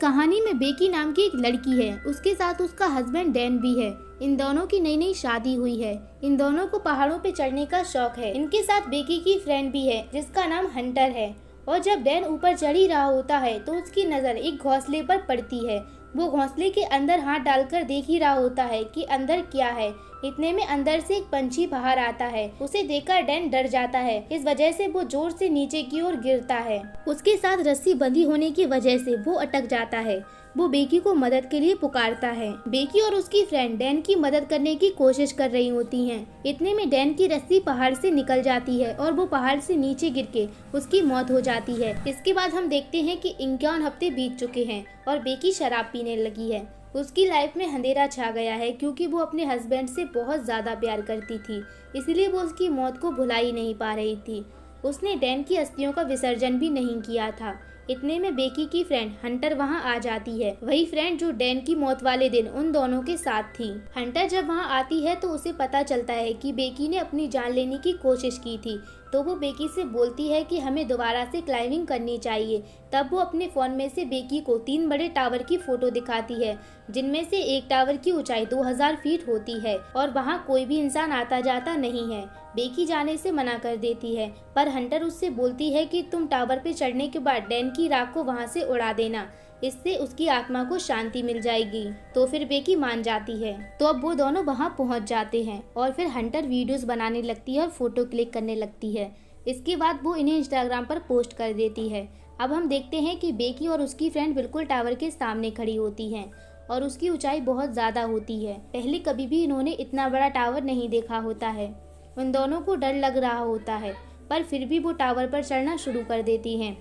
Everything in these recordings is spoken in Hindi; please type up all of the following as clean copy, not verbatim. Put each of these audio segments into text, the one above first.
कहानी में बेकी नाम की एक लड़की है, उसके साथ उसका हस्बैंड डैन भी है। इन दोनों की नई नई शादी हुई है। इन दोनों को पहाड़ों पे चढ़ने का शौक है। इनके साथ बेकी की फ्रेंड भी है जिसका नाम हंटर है। और जब डैन ऊपर चढ़ ही रहा होता है तो उसकी नजर एक घोंसले पर पड़ती है। वो घोंसले के अंदर हाथ डालकर देख ही रहा होता है कि अंदर क्या है। इतने में अंदर से एक पंछी बाहर आता है। उसे देखकर डैन डर जाता है। इस वजह से वो जोर से नीचे की ओर गिरता है। उसके साथ रस्सी बंधी होने की वजह से वो अटक जाता है। वो बेकी को मदद के लिए पुकारता है। बेकी और उसकी फ्रेंड डैन की मदद करने की कोशिश कर रही होती हैं। इतने में डैन की रस्सी पहाड़ से निकल जाती है और वो पहाड़ से नीचे गिर के उसकी मौत हो जाती है। इसके बाद हम देखते हैं कि 51 हफ्ते बीत चुके हैं और बेकी शराब पीने लगी है। उसकी लाइफ में अंधेरा छा गया है क्योंकि वो अपने हस्बैंड से बहुत ज्यादा प्यार करती थी, इसलिए वो उसकी मौत को भुला ही नहीं पा रही थी। उसने डैन की अस्थियों का विसर्जन भी नहीं किया था। इतने में बेकी की फ्रेंड हंटर वहां आ जाती है, वही फ्रेंड जो डैन की मौत वाले दिन उन दोनों के साथ थी। हंटर जब वहां आती है तो उसे पता चलता है कि बेकी ने अपनी जान लेने की कोशिश की थी, तो वो बेकी से बोलती है कि हमें दोबारा से क्लाइंबिंग करनी चाहिए। तब वो अपने फोन में से बेकी को 3 बड़े टावर की फोटो दिखाती है, जिनमें से एक टावर की ऊंचाई 2000 फीट होती है और वहाँ कोई भी इंसान आता जाता नहीं है। बेकी जाने से मना कर देती है, पर हंटर उससे बोलती है कि तुम टावर पे चढ़ने के बाद डैन की राख को वहाँ से उड़ा देना, इससे उसकी आत्मा को शांति मिल जाएगी। तो फिर बेकी मान जाती है। तो अब वो दोनों वहाँ पहुँच जाते हैं और फिर हंटर वीडियोस बनाने लगती है और फोटो क्लिक करने लगती है। इसके बाद वो इन्हें इंस्टाग्राम पर पोस्ट कर देती है। अब हम देखते हैं कि बेकी और उसकी फ्रेंड बिल्कुल टावर के सामने खड़ी होती हैं और उसकी ऊंचाई बहुत ज़्यादा होती है। पहले कभी भी इन्होंने इतना बड़ा टावर नहीं देखा होता है। उन दोनों को डर लग रहा होता है, पर फिर भी वो टावर पर चढ़ना शुरू कर देती हैं।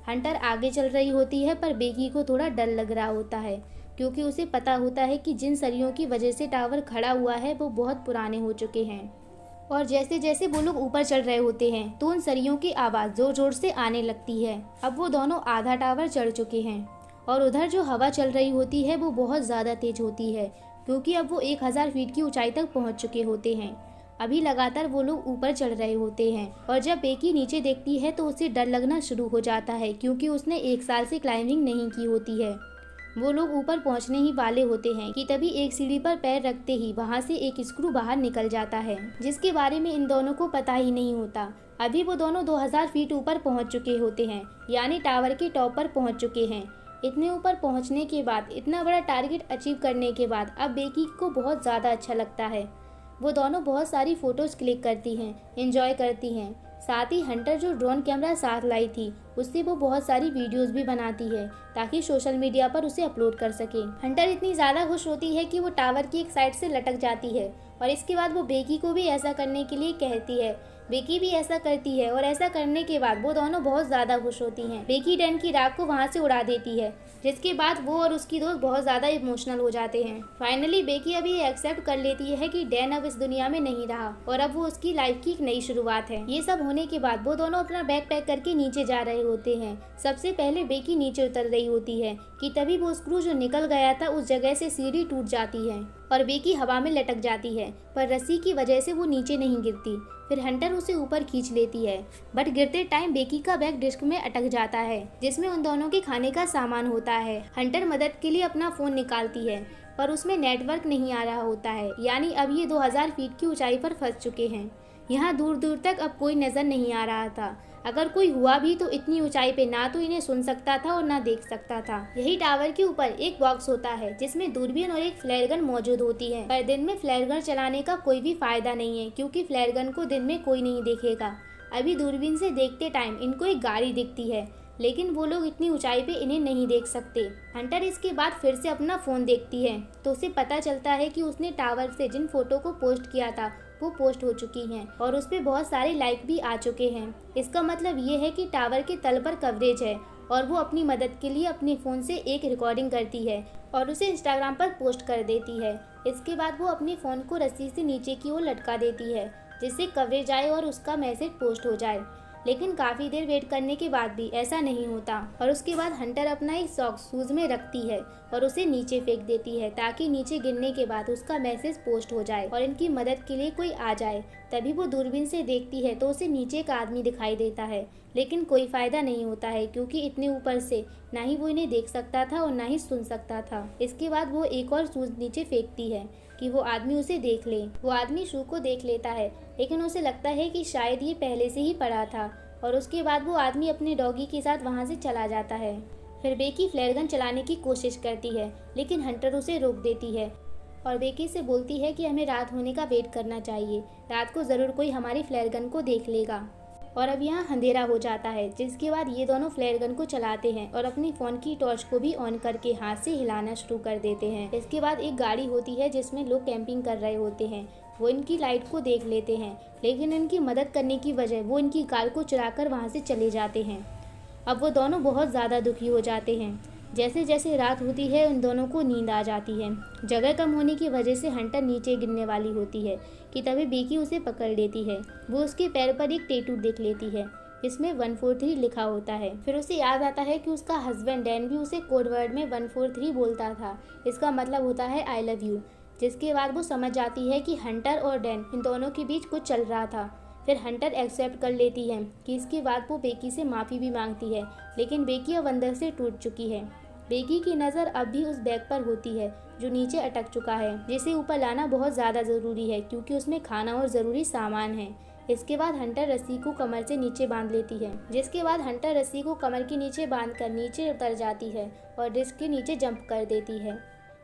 हंटर आगे चल रही होती है, पर बेकी को थोड़ा डर लग रहा होता है क्योंकि उसे पता होता है कि जिन सरियों की वजह से टावर खड़ा हुआ है वो बहुत पुराने हो चुके हैं। और जैसे जैसे वो लोग ऊपर चढ़ रहे होते हैं तो उन सरियों की आवाज़ जोर जोर से आने लगती है। अब वो दोनों आधा टावर चढ़ चुके हैं और उधर जो हवा चल रही होती है वो बहुत ज़्यादा तेज होती है क्योंकि अब वो 1000 फीट की ऊंचाई तक पहुंच चुके होते हैं। अभी लगातार वो लोग ऊपर चढ़ रहे होते हैं और जब बेकी नीचे देखती है तो उसे डर लगना शुरू हो जाता है क्योंकि उसने 1 साल से क्लाइंबिंग नहीं की होती है। वो लोग ऊपर पहुंचने ही वाले होते हैं कि तभी एक सीढ़ी पर पैर रखते ही वहां से एक स्क्रू बाहर निकल जाता है, जिसके बारे में इन दोनों को पता ही नहीं होता। अभी वो दोनों 2000 फीट ऊपर पहुंच चुके होते हैं, यानी टावर के टॉप पर पहुंच चुके हैं। इतने ऊपर पहुंचने के बाद, इतना बड़ा टारगेट अचीव करने के बाद अब बेकी को बहुत ज़्यादा अच्छा लगता है। वो दोनों बहुत सारी फोटोज क्लिक करती हैं, एंजॉय करती हैं। साथ ही हंटर जो ड्रोन कैमरा साथ लाई थी उससे वो बहुत सारी वीडियोस भी बनाती है ताकि सोशल मीडिया पर उसे अपलोड कर सके। हंटर इतनी ज़्यादा खुश होती है कि वो टावर की एक साइड से लटक जाती है और इसके बाद वो बेकी को भी ऐसा करने के लिए कहती है। बेकी भी ऐसा करती है और ऐसा करने के बाद वो दोनों बहुत ज़्यादा खुश होती हैं। बेकी डैन की राख को वहाँ से उड़ा देती है, जिसके बाद वो और उसकी दोस्त बहुत ज़्यादा इमोशनल हो जाते हैं। फाइनली बेकी अभी एक्सेप्ट कर लेती है कि डैन अब इस दुनिया में नहीं रहा और अब वो उसकी लाइफ की एक नई शुरुआत है। ये सब होने के बाद वो दोनों अपना बैग पैक करके नीचे जा रहे होते हैं। सबसे पहले बेकी नीचे उतर रही होती है कि तभी वो स्क्रू जो निकल गया था उस जगह से सीढ़ी टूट जाती है और बेकी हवा में लटक जाती है, पर रस्सी की वजह से वो नीचे नहीं गिरती। फिर हंटर उसे ऊपर खींच लेती है, बट गिरते टाइम बेकी का बैग डिस्क में अटक जाता है जिसमें उन दोनों के खाने का सामान होता है। हंटर मदद के लिए अपना फोन निकालती है, पर उसमें नेटवर्क नहीं आ रहा होता है, यानी अब ये 2000 फीट की ऊंचाई पर फंस चुके हैं। यहाँ दूर दूर तक अब कोई नजर नहीं आ रहा था। अगर कोई हुआ भी तो इतनी ऊंचाई पे ना तो इन्हें सुन सकता था और ना देख सकता था। यही टावर के ऊपर एक बॉक्स होता है जिसमें दूरबीन और एक फ्लेयर गन मौजूद होती है, पर दिन में फ्लेयर गन चलाने का कोई भी फायदा नहीं है क्योंकि फ्लेयर गन को दिन में कोई नहीं देखेगा। अभी दूरबीन से देखते टाइम इनको एक गाड़ी दिखती है, लेकिन वो लोग इतनी ऊंचाई पे इन्हें नहीं देख सकते। हंटर इसके बाद फिर से अपना फोन देखती है तो उसे पता चलता है कि उसने टावर से जिन फोटो को पोस्ट किया था वो पोस्ट हो चुकी हैं और उस पे बहुत सारे लाइक भी आ चुके हैं। इसका मतलब ये है कि टावर के तल पर कवरेज है और वो अपनी मदद के लिए अपने फ़ोन से एक रिकॉर्डिंग करती है और उसे इंस्टाग्राम पर पोस्ट कर देती है। इसके बाद वो अपने फ़ोन को रस्सी से नीचे की ओर लटका देती है जिससे कवरेज आए और उसका मैसेज पोस्ट हो जाए। लेकिन काफ़ी देर वेट करने के बाद भी ऐसा नहीं होता और उसके बाद हंटर अपना एक सॉक्स शूज़ में रखती है और उसे नीचे फेंक देती है ताकि नीचे गिरने के बाद उसका मैसेज पोस्ट हो जाए और इनकी मदद के लिए कोई आ जाए। तभी वो दूरबीन से देखती है तो उसे नीचे का आदमी दिखाई देता है, लेकिन कोई फ़ायदा नहीं होता है क्योंकि इतने ऊपर से ना ही वो इन्हें देख सकता था और ना ही सुन सकता था। इसके बाद वो एक और शूज़ नीचे फेंकती है कि वो आदमी उसे देख ले। वो आदमी शू को देख लेता है, लेकिन उसे लगता है कि शायद ये पहले से ही पड़ा था, और उसके बाद वो आदमी अपने डॉगी के साथ वहाँ से चला जाता है। फिर बेकी फ्लेयर गन चलाने की कोशिश करती है, लेकिन हंटर उसे रोक देती है और बेकी से बोलती है कि हमें रात होने का वेट करना चाहिए, रात को ज़रूर कोई हमारी फ्लेयर गन को देख लेगा। और अब यहाँ अंधेरा हो जाता है, जिसके बाद ये दोनों फ्लेयर गन को चलाते हैं और अपनी फ़ोन की टॉर्च को भी ऑन करके हाथ से हिलाना शुरू कर देते हैं। इसके बाद एक गाड़ी होती है जिसमें लोग कैंपिंग कर रहे होते हैं। वो इनकी लाइट को देख लेते हैं, लेकिन इनकी मदद करने की बजाय वो इनकी कार को चुराकर वहाँ से चले जाते हैं। अब वो दोनों बहुत ज़्यादा दुखी हो जाते हैं। जैसे जैसे रात होती है उन दोनों को नींद आ जाती है। जगह कम होने की वजह से हंटर नीचे गिरने वाली होती है कि तभी बेकी उसे पकड़ लेती है। वो उसके पैर पर एक टैटू देख लेती है, इसमें 143 लिखा होता है। फिर उसे याद आता है कि उसका हस्बैंड डैन भी उसे कोड वर्ड में 143 बोलता था, इसका मतलब होता है आई लव यू। जिसके बाद वो समझ जाती है कि हंटर और डैन इन दोनों के बीच कुछ चल रहा था। फिर हंटर एक्सेप्ट कर लेती है कि इसके बाद वो बेकी से माफ़ी भी मांगती है, लेकिन बेकी अब अंदर से टूट चुकी है। बेकी की नज़र अब भी उस बैग पर होती है जो नीचे अटक चुका है, जिसे ऊपर लाना बहुत ज़्यादा ज़रूरी है क्योंकि उसमें खाना और ज़रूरी सामान है। इसके बाद हंटर रस्सी को कमर से नीचे बांध लेती है, जिसके बाद हंटर रस्सी को कमर के नीचे बांधकर नीचे उतर जाती है और डिस्क के नीचे जंप कर देती है।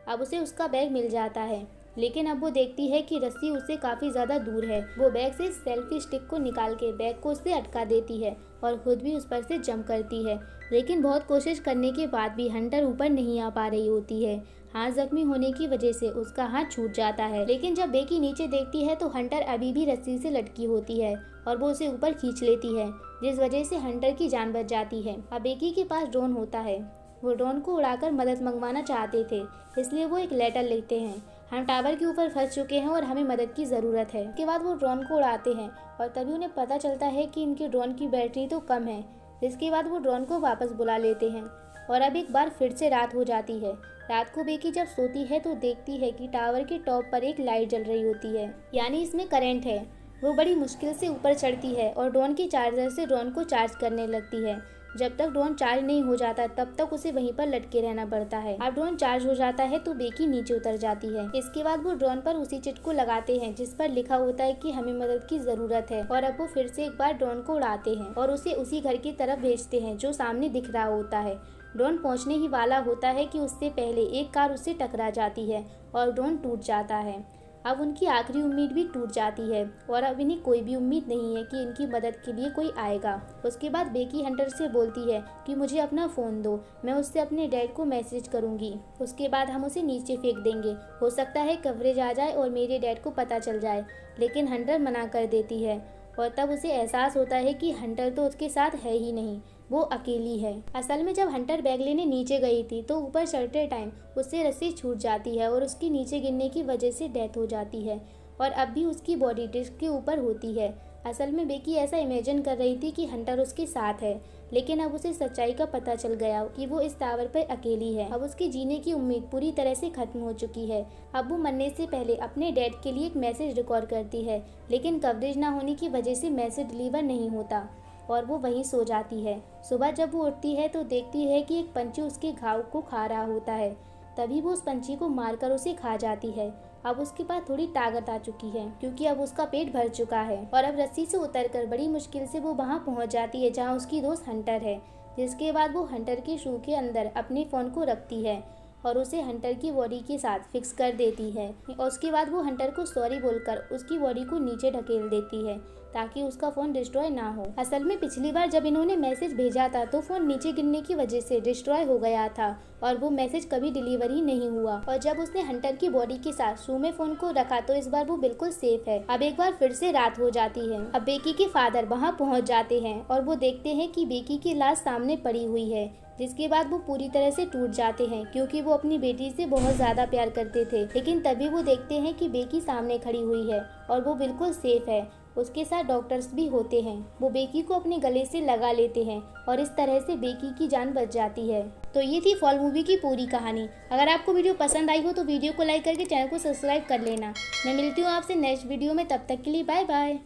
अब उसे उसका बैग मिल जाता है, लेकिन अब वो देखती है कि रस्सी उससे काफ़ी ज़्यादा दूर है। वो बैग से सेल्फी स्टिक को निकाल के बैग को उससे अटका देती है और खुद भी उस पर से जंप करती है, लेकिन बहुत कोशिश करने के बाद भी हंटर ऊपर नहीं आ पा रही होती है। हाथ जख्मी होने की वजह से उसका हाथ छूट जाता है, लेकिन जब बेकी नीचे देखती है तो हंटर अभी भी रस्सी से लटकी होती है और वो उसे ऊपर खींच लेती है, जिस वजह से हंटर की जान बच जाती है। अब बेकी के पास ड्रोन होता है। वो ड्रोन को उड़ाकर मदद मंगवाना चाहते थे, इसलिए वो एक लेटर लिखते हैं, हम टावर के ऊपर फंस चुके हैं और हमें मदद की ज़रूरत है। इसके बाद वो ड्रोन को उड़ाते हैं और तभी उन्हें पता चलता है कि इनके ड्रोन की बैटरी तो कम है। इसके बाद वो ड्रोन को वापस बुला लेते हैं और अब एक बार फिर से रात हो जाती है। रात को बेकी जब सोती है तो देखती है कि टावर के टॉप पर एक लाइट जल रही होती है, यानी इसमें करंट है। वो बड़ी मुश्किल से ऊपर चढ़ती है और ड्रोन के चार्जर से ड्रोन को चार्ज करने लगती है। जब तक ड्रोन चार्ज नहीं हो जाता तब तक उसे वहीं पर लटके रहना पड़ता है। अब ड्रोन चार्ज हो जाता है तो बेकी नीचे उतर जाती है। इसके बाद वो ड्रोन पर उसी चिट को लगाते हैं जिस पर लिखा होता है कि हमें मदद की जरूरत है, और अब वो फिर से एक बार ड्रोन को उड़ाते हैं और उसे उसी घर की तरफ भेजते हैं जो सामने दिख रहा होता है। ड्रोन पहुंचने ही वाला होता है कि उससे पहले एक कार उससे टकरा जाती है और ड्रोन टूट जाता है। अब उनकी आखिरी उम्मीद भी टूट जाती है और अब इन्हें कोई भी उम्मीद नहीं है कि इनकी मदद के लिए कोई आएगा। उसके बाद बेकी हंटर से बोलती है कि मुझे अपना फ़ोन दो, मैं उससे अपने डैड को मैसेज करूंगी, उसके बाद हम उसे नीचे फेंक देंगे, हो सकता है कवरेज आ जाए और मेरे डैड को पता चल जाए। लेकिन हंटर मना कर देती है और तब उसे एहसास होता है कि हंटर तो उसके साथ है ही नहीं, वो अकेली है। असल में जब हंटर बैग लेने नीचे गई थी तो ऊपर चढ़ते टाइम उससे रस्सी छूट जाती है और उसकी नीचे गिरने की वजह से डेथ हो जाती है और अब भी उसकी बॉडी डिस्क के ऊपर होती है। असल में बेकी ऐसा इमेजिन कर रही थी कि हंटर उसके साथ है, लेकिन अब उसे सच्चाई का पता चल गया कि वो इस टावर पर अकेली है। अब उसकी जीने की उम्मीद पूरी तरह से खत्म हो चुकी है। अब वो मरने से पहले अपने डैड के लिए एक मैसेज रिकॉर्ड करती है, लेकिन कवरेज ना होने की वजह से मैसेज डिलीवर नहीं होता और वो वहीं सो जाती है। सुबह जब वो उठती है तो देखती है कि एक पंछी उसके घाव को खा रहा होता है। तभी वो उस पंछी को मारकर उसे खा जाती है। अब उसके पास थोड़ी ताकत आ चुकी है क्योंकि अब उसका पेट भर चुका है और अब रस्सी से उतरकर बड़ी मुश्किल से वो वहाँ पहुँच जाती है जहाँ उसकी दोस्त हंटर है। जिसके बाद वो हंटर के शू के अंदर अपने फ़ोन को रखती है और उसे हंटर की बॉडी के साथ फिक्स कर देती है और उसके बाद वो हंटर को सॉरी बोलकर उसकी बॉडी को नीचे ढकेल देती है ताकि उसका फ़ोन डिस्ट्रॉय ना हो। असल में पिछली बार जब इन्होंने मैसेज भेजा था तो फ़ोन नीचे गिरने की वजह से डिस्ट्रॉय हो गया था और वो मैसेज कभी डिलीवरी नहीं हुआ, और जब उसने हंटर की बॉडी के साथ शू में फ़ोन को रखा तो इस बार वो बिल्कुल सेफ है। अब एक बार फिर से रात हो जाती है। अब बेकी के फादर वहाँ पहुँच जाते हैं और वो देखते हैं कि बेकी की लाश सामने पड़ी हुई है, जिसके बाद वो पूरी तरह से टूट जाते हैं क्योंकि वो अपनी बेटी से बहुत ज़्यादा प्यार करते थे। लेकिन तभी वो देखते हैं कि बेकी सामने खड़ी हुई है और वो बिल्कुल सेफ है। उसके साथ डॉक्टर्स भी होते हैं। वो बेकी को अपने गले से लगा लेते हैं और इस तरह से बेकी की जान बच जाती है। तो ये थी फॉल मूवी की पूरी कहानी। अगर आपको वीडियो पसंद आई हो तो वीडियो को लाइक करके चैनल को सब्सक्राइब कर लेना। मैं मिलती हूँ आपसे नेक्स्ट वीडियो में, तब तक के लिए बाय बाय।